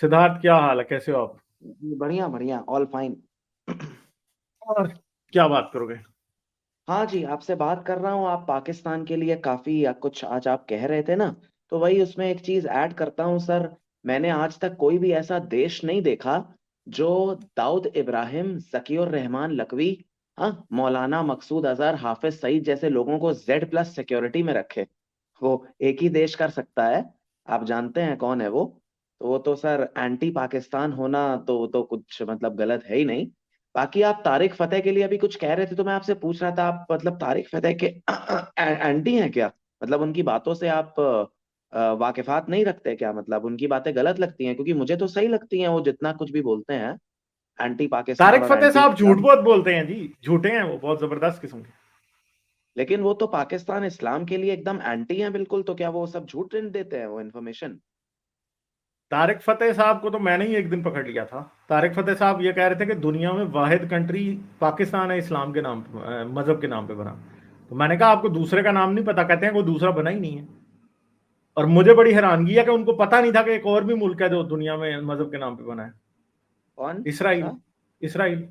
सिद्धार्थ, क्या हाल है, कैसे हो आप? बढ़िया बढ़िया, ऑल फाइन। और क्या बात करोगे? हाँ जी, आपसे बात कर रहा हूँ। आप पाकिस्तान के लिए काफी कुछ आज आप कह रहे थे ना, तो वही उसमें एक चीज ऐड करता हूँ सर। मैंने आज तक कोई भी ऐसा देश नहीं देखा जो दाऊद इब्राहिम, जकीउर रहमान लकवी, हाँ, मौलाना मकसूद अजहर, हाफिज सईद जैसे लोगों को Z+ सिक्योरिटी में रखे। वो एक ही देश कर सकता है। आप जानते हैं कौन है वो? तो वो तो सर एंटी पाकिस्तान होना तो वो तो कुछ मतलब गलत है ही नहीं। बाकी आप तारिक फतेह के लिए अभी कुछ कह रहे थे, तो मैं आपसे पूछ रहा था, आप मतलब तारिक फतेह के एंटी हैं क्या? मतलब उनकी बातों से आप वाकिफात नहीं रखते क्या? मतलब उनकी बातें गलत लगती हैं? क्योंकि मुझे तो सही लगती हैं, वो जितना कुछ भी बोलते हैं, एंटी पाकिस्तान तारिक और फतेह एंटी साहब झूठ इस्लाम। बहुत बोलते हैं जी, झूठे हैं वो, बहुत जबरदस्त किस्म के। लेकिन वो तो पाकिस्तान इस्लाम के लिए एकदम एंटी हैं बिल्कुल, तो क्या वो सब झूठ देते हैं वो इन्फॉर्मेशन? तारिक फतेह साहब को तो मैंने ही एक दिन पकड़ लिया था। तारिक फतेह साहब ये कह रहे थे कि दुनिया में वाहिद कंट्री पाकिस्तान है, इस्लाम के नाम पे, मजहब के नाम पे बना। तो मैंने कहा आपको दूसरे का नाम नहीं पता? कहते हैं कोई दूसरा बना ही नहीं है। और मुझे बड़ी हैरानगी है कि उनको पता नहीं था कि एक और भी मुल्क है जो दुनिया में मजहब के नाम पे बना है। कौन इसराइल। सा? इसराइल।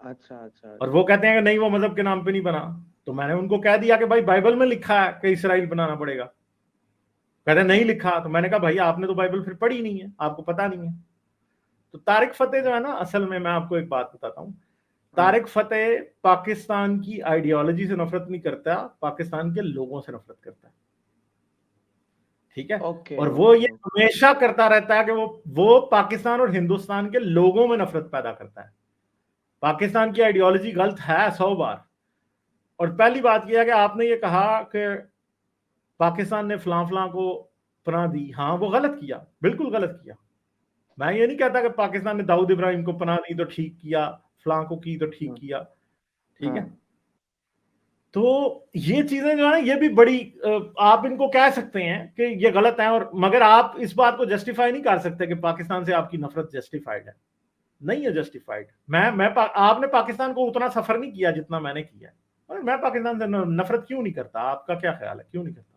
अच्छा अच्छा और वो अच्छा। कहते हैं कि नहीं, वो मजहब के नाम पे नहीं बना। तो मैंने उनको कह दिया कि भाई बाइबल में लिखा है कि इसराइल बनाना पड़ेगा। कहते नहीं लिखा। तो मैंने कहा भाई आपने तो बाइबल फिर पढ़ी नहीं है, आपको पता नहीं है। तो तारिक फतेह जो है ना, असल में मैं आपको एक बात बताता हूँ। हाँ। तारिक फतेह पाकिस्तान की आइडियोलॉजी से नफरत नहीं करता, पाकिस्तान के लोगों से नफरत करता है। ठीक है। ओके और वो ओके ये ओके। हमेशा करता रहता है कि वो पाकिस्तान और हिंदुस्तान के लोगों में नफरत पैदा करता है। पाकिस्तान की आइडियोलॉजी गलत है 100 बार। और पहली बात यह है कि आपने ये कहा कि पाकिस्तान ने फलां फलां को पनाह दी। हाँ, वो गलत किया, बिल्कुल गलत किया। मैं ये नहीं कहता कि पाकिस्तान ने दाऊद इब्राहिम को पनाह दी तो ठीक किया, फलां को की तो ठीक हाँ किया। ठीक है। हाँ। तो ये चीजें जो है ना, ये भी बड़ी आप इनको कह सकते हैं कि ये गलत है, और मगर आप इस बात को जस्टिफाई नहीं कर सकते कि पाकिस्तान से आपकी नफरत जस्टिफाइड है। नहीं है जस्टिफाइड। आपने पाकिस्तान को उतना सफर नहीं किया जितना मैंने किया है। और मैं पाकिस्तान से नफरत क्यों नहीं करता? आपका क्या ख्याल है, क्यों नहीं करता?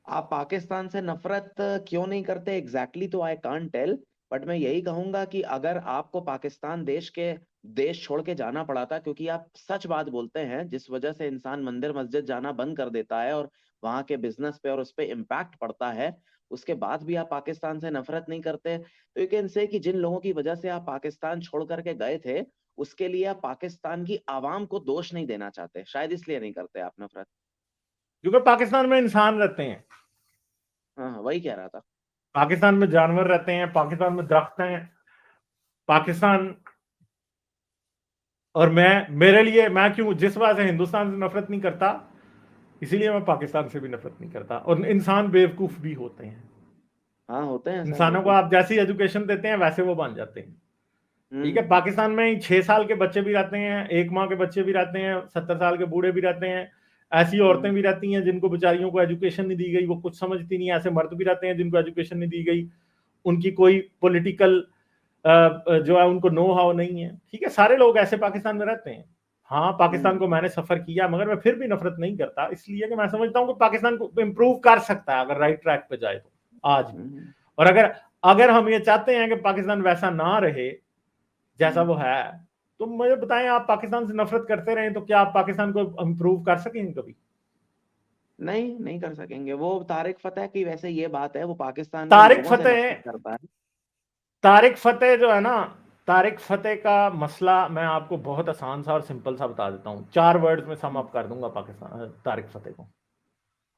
आप पाकिस्तान से नफरत क्यों नहीं करते एग्जैक्टली तो आई कांट टेल। बट मैं यही कहूंगा कि अगर आपको पाकिस्तान देश छोड़ के जाना पड़ा था, क्योंकि आप सच बात बोलते हैं, जिस वजह से इंसान मंदिर मस्जिद जाना बंद कर देता है और वहां के बिजनेस पे और उस पे इम्पैक्ट पड़ता है, उसके बाद भी आप पाकिस्तान से नफरत नहीं करते, तो यू कैन से कि जिन लोगों की वजह से आप पाकिस्तान छोड़ करके गए थे, उसके लिए आप पाकिस्तान की आवाम को दोष नहीं देना चाहते, शायद इसलिए नहीं करते आप नफरत। क्योंकि पाकिस्तान में इंसान रहते हैं। हाँ हाँ, वही कह रहा था। पाकिस्तान में जानवर रहते हैं, पाकिस्तान में दरख्त हैं। पाकिस्तान और मेरे लिए, मैं क्यों जिस वजह से हिंदुस्तान से नफरत नहीं करता, इसीलिए मैं पाकिस्तान से भी नफरत नहीं करता। और इंसान बेवकूफ भी होते हैं। हाँ, होते हैं सर, इंसानों को बिल्कुल। आप जैसी एजुकेशन देते हैं वैसे वो बन जाते हैं। ठीक है। हम्म पाकिस्तान में 6 साल के बच्चे भी रहते हैं, 1 माह के बच्चे भी रहते हैं, 70 साल के बूढ़े भी रहते हैं। ऐसी औरतें हम्म भी रहती हैं जिनको बेचारियों को एजुकेशन नहीं दी गई, वो कुछ समझती नहीं। ऐसे मर्द भी रहते हैं जिनको एजुकेशन नहीं दी गई, उनकी कोई पॉलिटिकल जो है उनको नो हाउ नहीं है। ठीक है, सारे लोग ऐसे पाकिस्तान में रहते हैं। हाँ, पाकिस्तान हम्म को मैंने सफर किया, मगर मैं फिर भी नफरत नहीं करता, इसलिए कि मैं समझता हूं कि पाकिस्तान को इंप्रूव कर सकता है अगर राइट ट्रैक पे जाए तो, आज भी। हम्म और अगर अगर हम ये चाहते हैं कि पाकिस्तान वैसा ना रहे जैसा हम्म। वो है, तो मुझे बताएं, आप पाकिस्तान से नफरत करते रहे तो क्या आप पाकिस्तान को इंप्रूव कर सकेंगे कभी? नहीं, नहीं कर सकेंगे। वो तारिक फतेह की वैसे ये बात है, वो पाकिस्तान के तारिक लोगों से फतेह नफरत करता है। तारिक फतेह जो है ना, तारिक फतेह का मसला मैं आपको बहुत आसान सा और सिंपल सा बता देता हूं, 4 वर्ड्स में सम हम्म, अप कर दूंगा पाकिस्तान तारिक फतेह को।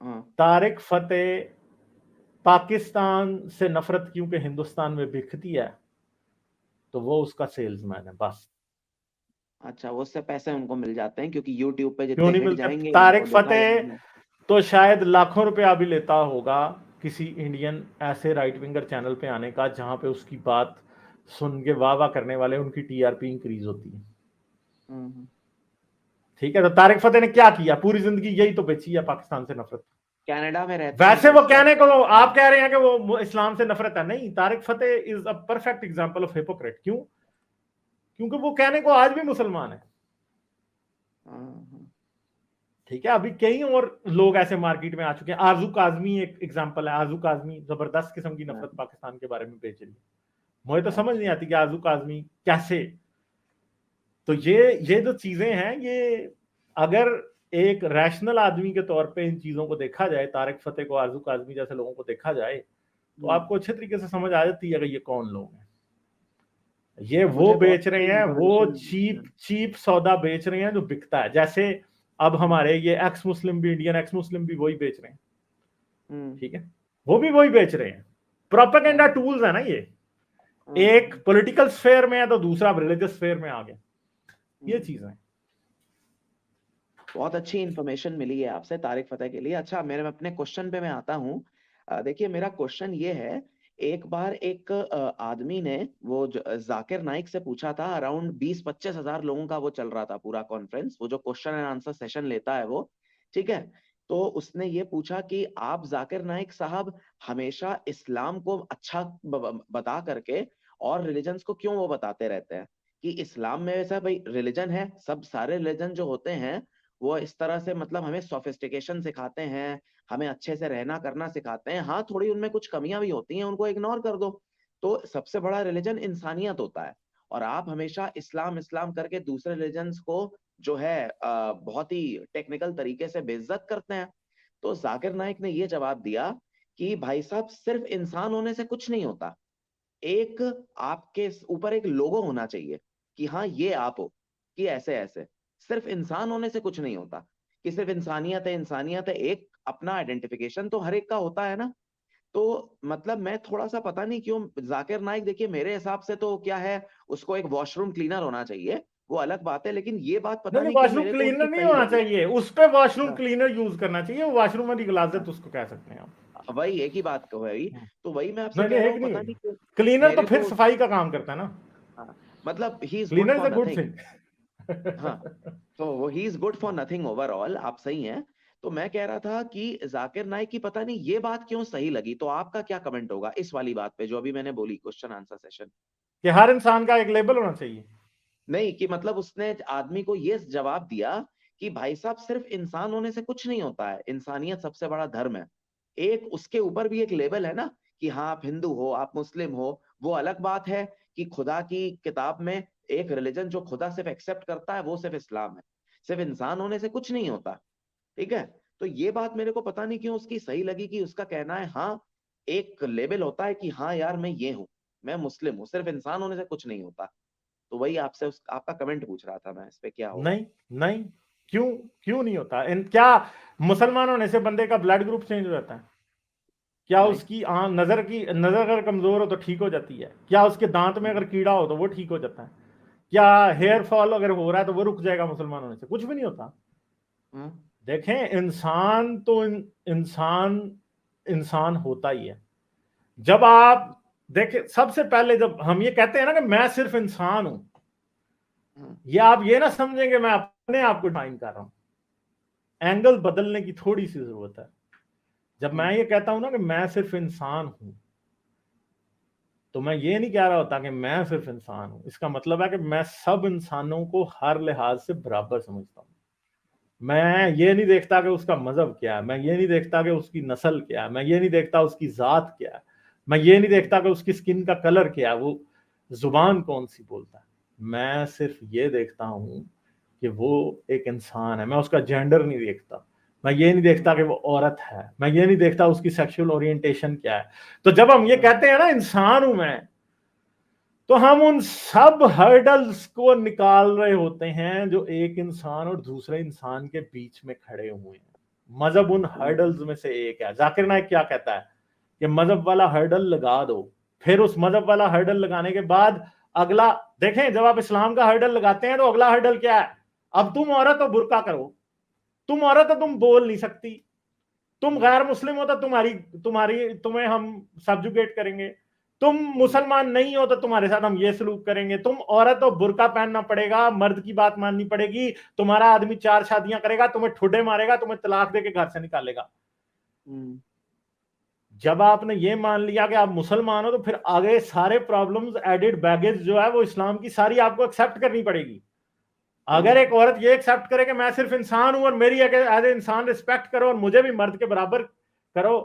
हाँ। तारिक फतेह पाकिस्तान से नफरत क्योंकि हिंदुस्तान में बिकती है, तो वो उसका सेल्समैन है बस। अच्छा, वो उससे पैसे उनको मिल जाते हैं क्योंकि यूट्यूब पे क्यों जितने नहीं हिट मिलते? जाएंगे तारिक उनको देखा फतेह जाएगा। तो शायद लाखों रुपया भी लेता होगा किसी इंडियन ऐसे राइट विंगर चैनल पे आने का, जहां पे उसकी बात सुन के वाह वाह करने वाले उनकी टीआरपी इंक्रीज होती है। हम्म। ठीक है। तो तारिक फतेह ने क्या किया? पूरी जिंदगी यही तो बेची है, पाकिस्तान से नफरत। कनाडा में रहते हैं वैसे वो वो इस कहने को, वक्त। आप कह रहे हैं कि वो इस्लाम से नफरत है, नहीं, Tarek Fatah is a perfect example of hypocrite. क्यों? क्योंकि वो कहने को आज भी मुसलमान है। हाँ हाँ। ठीक है, अभी कई और लोग ऐसे मार्केट में आ चुके हैं। आरजू काजमी एक एग्जांपल है। आरजू काजमी जबरदस्त किस्म की नफरत पाकिस्तान के बारे में बेच रही है। मुझे तो समझ नहीं आती कि आरजू काजमी कैसे। तो ये जो चीजें हैं, ये अगर एक रैशनल आदमी के तौर पे इन चीजों को देखा जाए, तारिक फतेह को, आरजू काजमी जैसे लोगों को देखा जाए, तो आपको अच्छे तरीके से समझ आ जाती है कि ये कौन लोग हैं। ये वो मुझे बहुत बेच रहे अच्छी हैं, वो चीप इंफॉर्मेशन। चीप सौदा बेच रहे हैं जो बिकता है। जैसे अब हमारे ये एक्स मुस्लिम भी, इंडियन एक्स मुस्लिम भी वही बेच रहे हैं। ठीक है, वो भी वही बेच रहे हैं। प्रोपेगेंडा टूल्स है ना ये। एक पॉलिटिकल स्फेयर में है तो दूसरा रिलीजियस स्फेयर में आ गया। ये चीजें। बहुत अच्छी इंफॉर्मेशन मिली है आपसे तारिक फतेह के लिए। अच्छा, मेरे अपने क्वेश्चन पे मैं आता हूँ। देखिए, मेरा क्वेश्चन ये है। एक बार एक आदमी ने जाकिर नाइक से पूछा था, अराउंड 20-25 हजार लोगों का वो चल रहा था पूरा कॉन्फ्रेंस, वो जो क्वेश्चन एंड आंसर सेशन लेता है वो। ठीक है। तो उसने ये पूछा कि आप जाकिर नाइक साहब हमेशा इस्लाम को अच्छा बता करके और रिलीजन्स को क्यों वो बताते रहते हैं कि इस्लाम में वैसा भाई रिलीजन है, सब सारे रिलीजन जो होते हैं वो इस तरह से मतलब हमें सोफिस्टिकेशन सिखाते हैं, हमें अच्छे से रहना करना सिखाते हैं। हाँ, थोड़ी उनमें कुछ कमियां भी होती हैं, उनको इग्नोर कर दो। तो सबसे बड़ा रिलीजन इंसानियत होता है। और आप हमेशा इस्लाम इस्लाम करके दूसरे रिलीजन्स को जो है बहुत ही टेक्निकल तरीके से बेइज्जत करते हैं। तो जाकिर नाइक ने ये जवाब दिया कि भाई साहब, सिर्फ इंसान होने से कुछ नहीं होता। एक आपके ऊपर एक लोगो होना चाहिए कि हाँ ये आप हो, कि ऐसे ऐसे। सिर्फ इंसान होने से कुछ नहीं होता कि सिर्फ इंसानियत है, इंसानियत है। एक अपना आइडेंटिफिकेशन तो हर एक का होता है ना। तो मतलब मैं थोड़ा सा, पता नहीं क्यों जाकिर नाइक, देखिए मेरे हिसाब से तो क्या है, उसको एक वॉशरूम क्लीनर होना चाहिए, वो अलग बात है। लेकिन ये बात पता नहीं नहीं, नहीं क्यों वॉशरूम मेरे को उसकी क्लीनर नहीं सही होना लगी। चाहिए, उस पे वॉशरूम हाँ, क्लीनर यूज करना चाहिए। वो वॉशरूम वाली हाँ, गलाजत उसको कह सकते हैं आप। वही एक ही बात को है वही। तो वही मैं आपसे नहीं नहीं, कह है रहा कि हूँ, नहीं पता है। नहीं क्यों क्लीनर तो मेरे फिर को। सफाई का काम करता है ना। हाँ, मतलब he is good cleaner is for a good nothing. Thing. हाँ, तो वो he is good for nothing overall, आप सही हैं। तो मैं कह रहा था कि जाकिर नाइक की पता नहीं ये बात क्यों सही लगी। तो आपका क्या कमेंट होगा इस वाली बात पे जो अभी मैंने बोली, क्वेश्चन आंसर सेशन। कि हर इंसान का एक लेबल होना चाहिए। नहीं, कि मतलब उसने आदमी को ये जवाब दिया कि भाई साहब, सिर्फ इंसान होने से कुछ नहीं होता है, इंसानियत सबसे बड़ा धर्म है। एक उसके ऊपर भी एक लेवल है ना, कि हाँ आप हिंदू हो, आप मुस्लिम हो, वो अलग बात है। कि खुदा की किताब में एक रिलीजन जो खुदा सिर्फ एक्सेप्ट करता है वो सिर्फ इस्लाम है। सिर्फ इंसान होने से कुछ नहीं होता। ठीक है। तो ये बात मेरे को पता नहीं क्यों उसकी सही लगी, कि उसका कहना है हाँ, एक लेवल होता है कि हाँ यार मैं ये हूँ, मैं मुस्लिम हूँ, सिर्फ इंसान होने से कुछ नहीं होता। तो वही आपसे आपका कमेंट पूछ रहा था मैं, इस पे क्या होगा। नहीं नहीं, क्यों क्यों नहीं होता? क्या मुसलमान होने से बंदे का ब्लड ग्रुप चेंज हो जाता है? क्या नहीं। उसकी नजर अगर कमजोर हो तो ठीक हो जाती है? क्या उसके दांत में हम्म, अगर कीड़ा हो तो वो ठीक हो जाता है? क्या हम्म, हेयर फॉल अगर हो रहा है तो वो रुक जाएगा मुसलमान होने से? कुछ भी नहीं होता। हम्म, देखें, इंसान तो इंसान इंसान होता ही है। जब आप देखें, सबसे पहले जब हम ये कहते हैं ना कि मैं सिर्फ इंसान हूं, हम्म, ये आप ये ना समझेंगे मैं अपने आप को डिफाइन कर रहा हूं। एंगल बदलने की थोड़ी सी जरूरत है। जब मैं हम्म, ये कहता हूं ना कि मैं सिर्फ इंसान हूं, तो मैं ये नहीं कह रहा होता कि मैं सिर्फ इंसान हूं। इसका मतलब है कि मैं सब इंसानों को हर लिहाज से बराबर समझता हूं। मैं ये नहीं देखता कि उसका मजहब क्या है, मैं ये नहीं देखता कि उसकी नस्ल क्या है, मैं ये नहीं देखता उसकी जात क्या है, मैं ये नहीं देखता कि उसकी स्किन का कलर क्या है, वो जुबान कौन सी बोलता है। मैं सिर्फ ये देखता हूं कि वो एक इंसान है। मैं उसका जेंडर नहीं देखता, मैं ये नहीं देखता कि वो औरत है, मैं ये नहीं देखता उसकी सेक्सुअल ओरिएंटेशन क्या है। तो जब हम ये कहते हैं ना इंसान हूं मैं, तो हम उन सब हर्डल्स को निकाल रहे होते हैं जो एक इंसान और दूसरे इंसान के बीच में खड़े हुए हैं। मजहब उन हर्डल्स में से एक है। जाकिर नाइक क्या कहता है कि मजहब वाला हर्डल लगा दो, फिर उस मजहब वाला हर्डल लगाने के बाद अगला, देखें, जब आप इस्लाम का हर्डल लगाते हैं तो अगला हर्डल क्या है? अब तुम औरत हो, बुर्का करो। तुम औरत हो, तुम बोल नहीं सकती। तुम गैर मुस्लिम हो तो तुम्हारी तुम्हारी तुम्हें हम सब्जुगेट करेंगे। तुम मुसलमान नहीं हो तो तुम्हारे साथ हम ये सलूक करेंगे। तुम औरत हो, बुर्का पहनना पड़ेगा, मर्द की बात माननी पड़ेगी। तुम्हारा आदमी 4 शादियां करेगा, तुम्हें ठुड्डे मारेगा, तुम्हें तलाक देके घर से निकालेगा। जब आपने ये मान लिया कि आप मुसलमान हो, तो फिर आगे सारे प्रॉब्लम्स, एडिड बैगेज जो है वो इस्लाम की सारी आपको एक्सेप्ट करनी पड़ेगी। अगर एक औरत ये एक्सेप्ट करे कि मैं सिर्फ इंसान हूं और मेरी एज ए इंसान रिस्पेक्ट करो और मुझे भी मर्द के बराबर करो,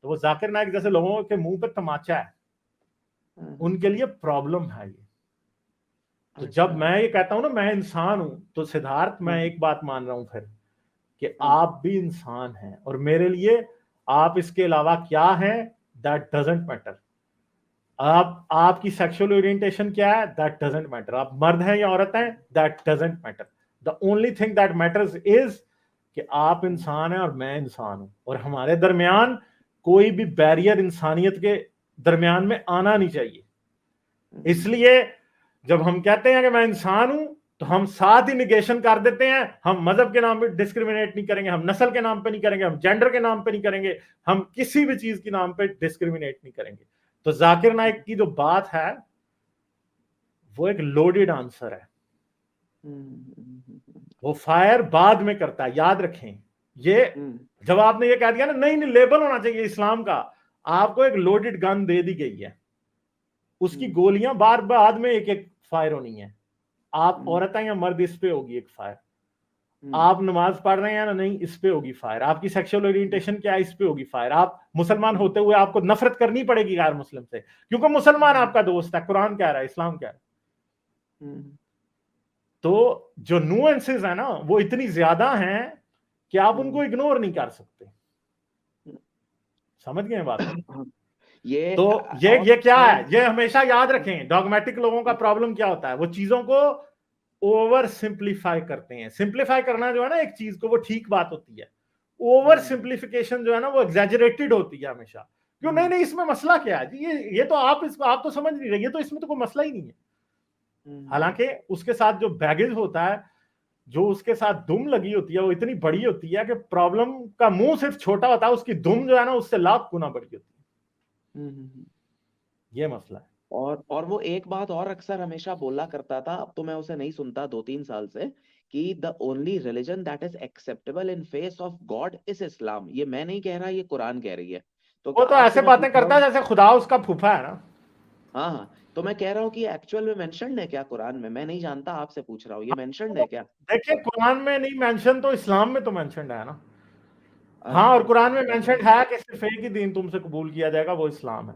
तो वो जाकिर नाइक जैसे लोगों के मुंह पे तमाचा है, उनके लिए प्रॉब्लम है ये। तो जब मैं ये कहता हूं ना मैं इंसान हूं, तो सिद्धार्थ मैं एक बात मान रहा हूं फिर कि आप भी इंसान हैं, और मेरे लिए आप इसके अलावा क्या हैं दैट डजंट मैटर। आपकी सेक्सुअल ओरिएंटेशन क्या है दैट डजंट मैटर, आप मर्द हैं या औरत हैं that doesn't matter. The only thing that matters is कि आप इंसान हैं और मैं इंसान हूं, और हमारे दरमियान कोई भी बैरियर इंसानियत के दरमियान में आना नहीं चाहिए। इसलिए जब हम कहते हैं कि मैं इंसान हूं, तो हम साथ ही निगेशन कर देते हैं, हम मजहब के नाम पे डिस्क्रिमिनेट नहीं करेंगे, हम नस्ल के नाम पे नहीं करेंगे, हम जेंडर के नाम पे नहीं करेंगे, हम किसी भी चीज के नाम पे डिस्क्रिमिनेट नहीं करेंगे। तो जाकिर नाइक की जो बात है वो एक लोडेड आंसर है, वो फायर बाद में करता है, याद रखें। ये जब आपने ये कह दिया ना नहीं नहीं लेबल होना चाहिए इस्लाम का, आपको एक लोडेड गन दे दी गई है, उसकी गोलियां बार बाद में एक एक फायर होनी है। आप औरत हैं या मर्द, इस पे होगी एक फायर। आप नमाज पढ़ रहे हैं ना नहीं, इस पे होगी फायर। आपकी सेक्सुअल ओरिएंटेशन क्या है, इस पे होगी फायर। आप मुसलमान होते हुए आपको नफरत करनी पड़ेगी गैर मुस्लिम से, क्योंकि मुसलमान आपका दोस्त है, कुरान कह रहा है, इस्लाम कह रहा है। तो जो नुएंसेस है ना वो इतनी ज्यादा हैं कि आप उनको इग्नोर नहीं कर सकते। समझ गए बात? ये तो ये क्या है, ये हमेशा याद रखें। डॉगमेटिक लोगों का प्रॉब्लम क्या होता है, वो चीजों को ओवर सिंप्लीफाई करते हैं। सिंप्लीफाई करना जो है ना एक चीज को, वो ठीक बात होती है। ओवर सिंप्लीफिकेशन जो है ना वो एग्जैजरेटेड होती है हमेशा। क्यों नहीं नहीं इसमें मसला क्या है जी, ये तो आप इसको आप तो समझ नहीं रहे, ये तो इसमें तो कोई मसला ही नहीं है। हालांकि उसके साथ जो बैगेज होता है, जो उसके साथ दुम लगी होती है, वो इतनी बड़ी होती है कि प्रॉब्लम का मुंह सिर्फ छोटा होता है, उसकी दुम जो है ना उससे लाख गुना बड़ी होती है। ये मसला है। और वो एक बात और अक्सर हमेशा बोला करता था, अब तो मैं उसे नहीं सुनता 2-3 साल से, कि the only religion that is acceptable in face of God is इस्लाम। ये मैं नहीं कह रहा, ये कुरान कह रही है। तो वो क्या तो आपसे ऐसे मैं बातें पूछ रहा करता है हूँ, जैसे खुदा उसका फूफा है ना। हाँ हाँ, तो मैं कह रहा हूँ कि एक्चुअल में मेंशन्ड है क्या कुरान में? मैं नहीं जानता, आपसे पूछ रहा हूँ, ये मेंशन्ड है क्या? देखिए कुरान में नहीं मेंशन, तो इस्लाम में तो मेंशन है ना। हाँ, अच्छा और अच्छा कुरान में मेंशन है कि सिर्फ एक ही दीन तुमसे कबूल किया जाएगा, वो इस्लाम है।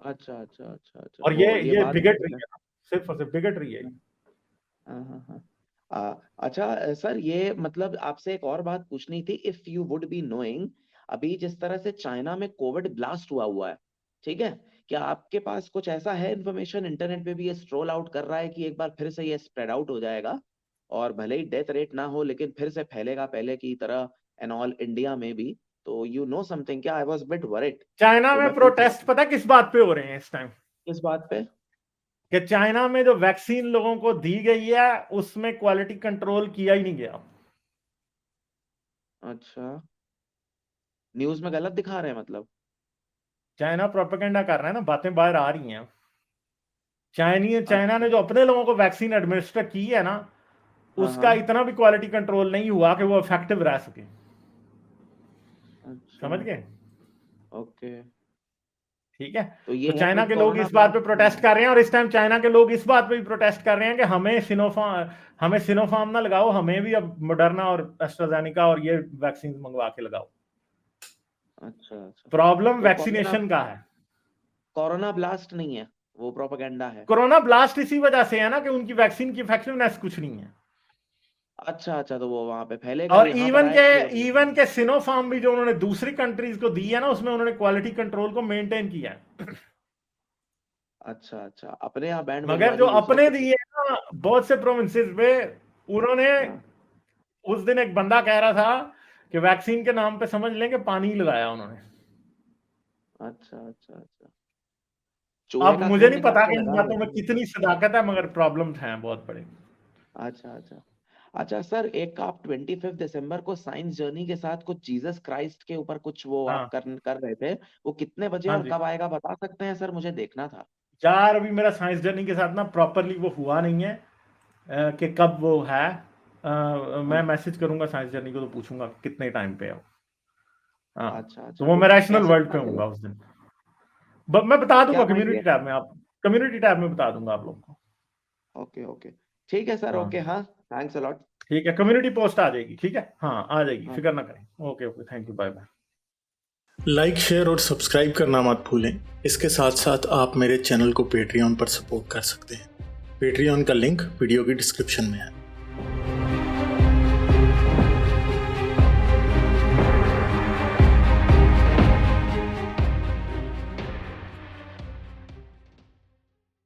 अच्छा अच्छा अच्छा अच्छा, और तो ये ये बात बिगटरी है। है ना, सिर्फ और सिर्फ बिगटरी है। हाँ हाँ हाँ। अच्छा सर, ये मतलब आपसे एक और बात पूछनी थी, if you would be knowing, अभी जिस तरह से चाइना में कोविड ब्लास्ट हुआ है, ठीक है, क्या आपके पास कुछ ऐसा है इन्फॉर्मेशन? इंटरनेट पे भी ये स्ट्रोल आउट कर रहा है कि एक बार फिर से ये स्प्रेड आउट हो जाएगा, और भले ही डेथ रेट ना हो लेकिन फिर से फैलेगा पहले की तरह, एंड ऑल इंडिया में भी। तो यू नो समथिंग क्या? I was bit worried, China तो में मैं पूछ रहा प्रोटेस्ट था पता किस बात पे हो रहे हैं इस टाइम? किस बात पे। कि चाइना में जो वैक्सीन लोगों को दी गई है उसमें क्वालिटी कंट्रोल किया ही नहीं गया। अच्छा, न्यूज में गलत दिखा रहे हैं मतलब? चाइना प्रोपेगेंडा कर रहा है ना, बातें बाहर आ रही हैं। चाइना अच्छा, ने जो अपने लोगों को वैक्सीन एडमिनिस्टर की है ना, हाँ हाँ, उसका इतना भी क्वालिटी कंट्रोल नहीं हुआ कि वो इफेक्टिव रह सके। अच्छा, समझ गए? ओके। ठीक है। तो ये तो है चाइना कोई के लोग कोरोना इस बात पे ब्लास्ट नहीं प्रोटेस्ट है? कर रहे हैं, और इस टाइम चाइना के लोग इस बात पे भी प्रोटेस्ट कर रहे हैं कि हमें सिनोफार्म ना लगाओ, हमें भी अब मोडर्ना और एस्ट्राजेनिका और ये वैक्सीन मंगवा के लगाओ। अच्छा अच्छा। प्रॉब्लम तो कोरोना वैक्सीनेशन का है। कोरोना ब्लास्ट नहीं है, वो प्रोपेगेंडा है? कोरोना ब्लास्ट इसी वजह से है ना कि उनकी वैक्सीन की इफेक्टिवनेस कुछ नहीं है। अच्छा अच्छा, तो वो वहां पे फैलेगा, और यहाँ पर आएगा ये? इवन के सिनोफार्म भी जो उन्होंने दूसरी कंट्रीज को दी है ना, उसमें उन्होंने क्वालिटी कंट्रोल को मेंटेन किया है। अच्छा अच्छा, अपने यहाँ बैंड मगर बजवा जो दी दूसरों अपने पे दिए ना बहुत से प्रोविंसेस पे, उन्होंने हाँ, उस दिन एक बंदा कह रहा था कि वैक्सीन के नाम पे समझ लें कि पानी लगाया उन्होंने। अच्छा अच्छा अच्छा, चूहे अब का मुझे खून नहीं निकाल पता के कि इन लगा बातों में देते हैं। कितनी सदाकत है, मगर प्रॉब्लम्स हैं बहुत बड़े। अच्छा अच्छा। अच्छा सर, एक आप 25 दिसंबर को साइंस जर्नी के साथ कुछ जीसस क्राइस्ट के ऊपर कुछ वो आप हाँ कर रहे थे, वो कितने बजे हाँ और जी। कब आएगा बता सकते हैं सर? मुझे देखना था। यार अभी मेरा साइंस जर्नी के साथ ना प्रॉपरली वो हुआ नहीं है कि कब वो है। मैं हाँ, मैसेज करूंगा साइंस जर्नी को, तो पूछूंगा कितने टाइम पे है वो। हाँ। अच्छा तो अच्छा, वो तो मैं रैशनल कैसे वर्ल्ड पे पता हूँगा चला? उस दिन। मैं बता दूंगा क्या भाई कम्युनिटी ये? टैब में, आप कम्युनिटी टैब में बता दूंगा आप लोग को। ओके ओके, ठीक है सर, ओके, हाँ हाँ। Thanks a lot. ठीक है, कम्युनिटी पोस्ट आ जाएगी, ठीक है, हाँ आ जाएगी, हाँ। फिक्र ना करें। Okay okay, thank you, bye bye. Like, share और सब्सक्राइब करना मत भूलें। इसके साथ साथ आप मेरे चैनल को पेट्रियन पर सपोर्ट कर सकते हैं। पेट्रियन का लिंक वीडियो की डिस्क्रिप्शन में है।